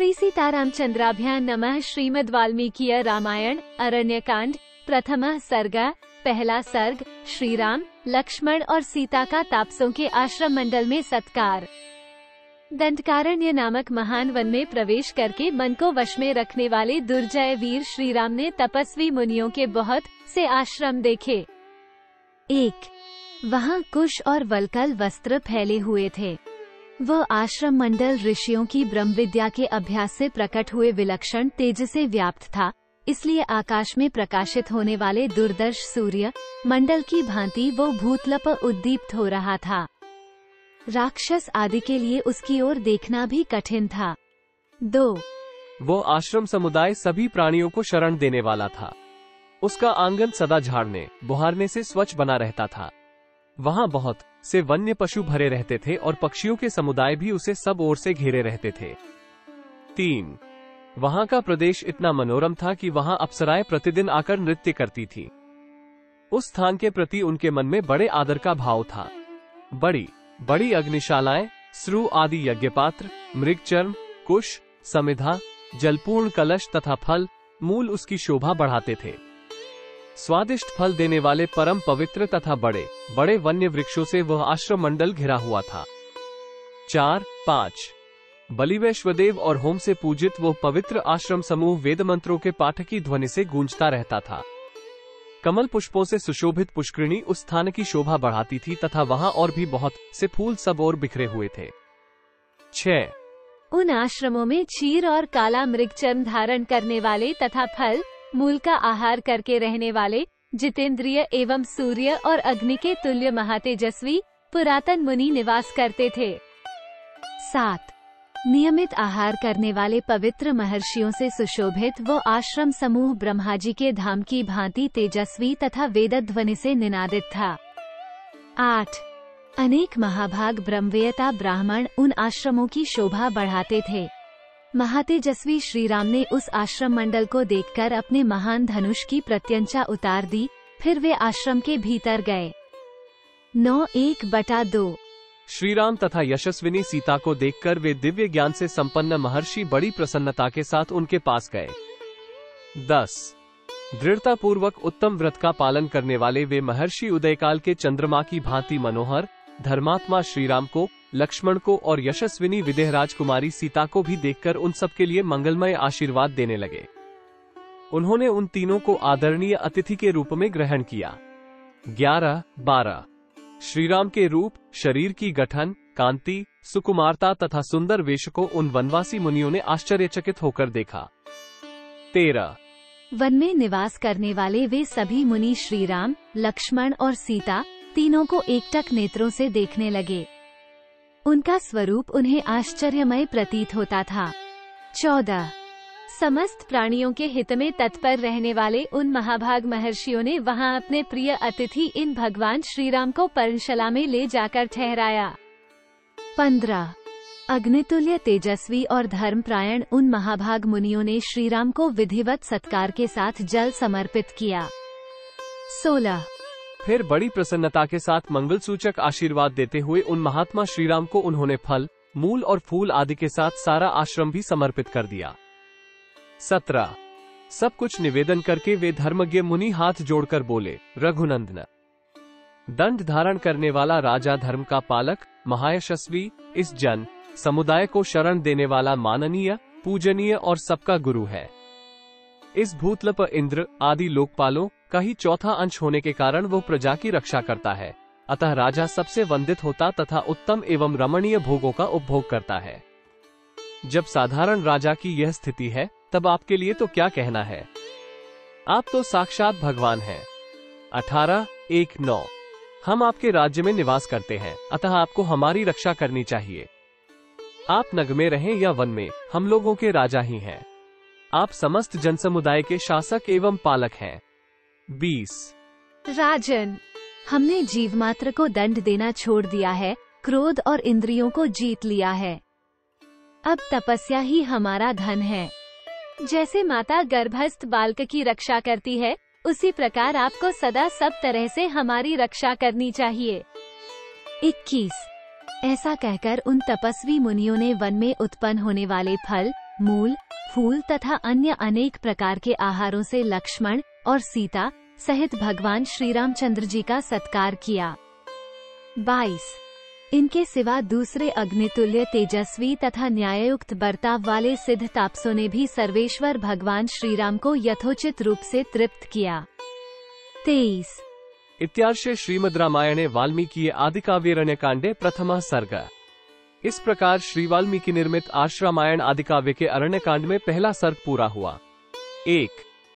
श्री सीतारामचंद्राभ्यां नमः। श्रीमद् वाल्मीकीय रामायण अरण्यकांड प्रथमः सर्ग। पहला सर्ग। श्री राम, लक्ष्मण और सीता का तापसों के आश्रम मंडल में सत्कार। दंडकारण्य नामक महान वन में प्रवेश करके मन को वश में रखने वाले दुर्जय वीर श्री राम ने तपस्वी मुनियों के बहुत से आश्रम देखे। 1. वहाँ कुश और वल्कल वस्त्र फैले हुए थे। वह आश्रम मंडल ऋषियों की ब्रह्म विद्या के अभ्यास से प्रकट हुए विलक्षण तेज से व्याप्त था, इसलिए आकाश में प्रकाशित होने वाले दुर्दर्श सूर्य मंडल की भांति वो भूतलप उद्दीप्त हो रहा था। राक्षस आदि के लिए उसकी ओर देखना भी कठिन था। 2. वो आश्रम समुदाय सभी प्राणियों को शरण देने वाला था। उसका आंगन सदा झाड़ने बुहारने से स्वच्छ बना रहता था। वहाँ बहुत से वन्य पशु भरे रहते थे और पक्षियों के समुदाय भी उसे सब ओर से घेरे रहते थे। 3. वहाँ का प्रदेश इतना मनोरम था कि वहाँ अप्सराएं प्रतिदिन आकर नृत्य करती थी। उस स्थान के प्रति उनके मन में बड़े आदर का भाव था। बड़ी बड़ी अग्निशालाएं, स्रु आदि यज्ञपात्र, मृगचर्म, कुश, समिधा, जलपूर्ण कलश तथा फल मूल उसकी शोभा बढ़ाते थे। स्वादिष्ट फल देने वाले परम पवित्र तथा बड़े बड़े वन्य वृक्षों से वह आश्रम मंडल घिरा हुआ था। 4, 5. बलिवैश्वदेव और होम से पूजित वो पवित्र आश्रम समूह वेद मंत्रों के पाठ की ध्वनि से गूंजता रहता था। कमल पुष्पों से सुशोभित पुष्करिणी उस स्थान की शोभा बढ़ाती थी तथा वहाँ और भी बहुत से फूल सब ओर बिखरे हुए थे। 6. उन आश्रमों में क्षीर और काला मृगचर्म धारण करने वाले तथा फल मूल का आहार करके रहने वाले जितेंद्रिय एवं सूर्य और अग्नि के तुल्य महातेजस्वी पुरातन मुनि निवास करते थे। 7. नियमित आहार करने वाले पवित्र महर्षियों से सुशोभित वो आश्रम समूह ब्रह्माजी के धाम की भांति तेजस्वी तथा वेदध्वनि से निनादित था। 8. अनेक महाभाग ब्रह्मवेता ब्राह्मण उन आश्रमों की शोभा बढ़ाते थे। महातेजस्वी श्री राम ने उस आश्रम मंडल को देखकर अपने महान धनुष की प्रत्यंचा उतार दी, फिर वे आश्रम के भीतर गए। 9:1/2. श्री राम तथा यशस्विनी सीता को देखकर वे दिव्य ज्ञान से संपन्न महर्षि बड़ी प्रसन्नता के साथ उनके पास गए। 10. दृढ़ता पूर्वक उत्तम व्रत का पालन करने वाले वे महर्षि उदयकाल के चंद्रमा की भांति मनोहर धर्मात्मा श्री राम को, लक्ष्मण को और यशस्विनी विदेह राजकुमारी सीता को भी देखकर उन सब के लिए मंगलमय आशीर्वाद देने लगे। उन्होंने उन तीनों को आदरणीय अतिथि के रूप में ग्रहण किया। 11-12. श्रीराम के रूप, शरीर की गठन, कांति, सुकुमारता तथा सुंदर वेश को उन वनवासी मुनियों ने आश्चर्यचकित होकर देखा। 13. वन में निवास करने वाले वे सभी मुनि श्री राम, लक्ष्मण और सीता तीनों को एकटक नेत्रों से देखने लगे। उनका स्वरूप उन्हें आश्चर्यमय प्रतीत होता था। 14. समस्त प्राणियों के हित में तत्पर रहने वाले उन महाभाग महर्षियों ने वहां अपने प्रिय अतिथि इन भगवान श्री राम को पर्णशाला में ले जाकर ठहराया। 15. अग्नितुल्य तेजस्वी और धर्मप्रायण उन महाभाग मुनियों ने श्री राम को विधिवत सत्कार के साथ जल समर्पित किया। 16. फिर बड़ी प्रसन्नता के साथ मंगल सूचक आशीर्वाद देते हुए उन महात्मा श्रीराम को उन्होंने फल, मूल और फूल आदि के साथ सारा आश्रम भी समर्पित कर दिया। 17. सब कुछ निवेदन करके वे धर्मज्ञ मुनि हाथ जोड़कर बोले, रघुनंदन, दंड धारण करने वाला राजा, धर्म का पालक, महायशस्वी, इस जन समुदाय को शरण देने वाला माननीय, पूजनीय और सबका गुरु है। इस भूतलप इंद्र आदि लोकपालों का ही चौथा अंश होने के कारण वो प्रजा की रक्षा करता है, अतः राजा सबसे वंदित होता तथा उत्तम एवं रमणीय भोगों का उपभोग करता है। जब साधारण राजा की यह स्थिति है, तब आपके लिए तो क्या कहना है। आप तो साक्षात भगवान हैं। 18:1-9. हम आपके राज्य में निवास करते हैं, अतः आपको हमारी रक्षा करनी चाहिए। आप नगर में रहें या वन में, हम लोगों के राजा ही हैं। आप समस्त जनसमुदाय के शासक एवं पालक हैं। 20. राजन, हमने जीव मात्र को दंड देना छोड़ दिया है, क्रोध और इंद्रियों को जीत लिया है। अब तपस्या ही हमारा धन है। जैसे माता गर्भस्थ बालक की रक्षा करती है, उसी प्रकार आपको सदा सब तरह से हमारी रक्षा करनी चाहिए। 21. ऐसा कहकर उन तपस्वी मुनियों ने वन में उत्पन्न होने वाले फल, मूल, फूल तथा अन्य अनेक प्रकार के आहारों से लक्ष्मण और सीता सहित भगवान श्री रामचंद्र जी का सत्कार किया। 22। इनके सिवा दूसरे अग्नितुल्य तेजस्वी तथा न्याययुक्त बर्ताव वाले सिद्ध तापसों ने भी सर्वेश्वर भगवान श्री राम को यथोचित रूप से तृप्त किया। 23। इत्यार्षे श्रीमद् रामायणे वाल्मीकि आदिकाव्ये कांडे प्रथमः सर्ग। इस प्रकार श्री वाल्मीकि निर्मित आश्रामायण आदिकाव्य के अरण्यकांड में पहला सर्ग पूरा हुआ। 1।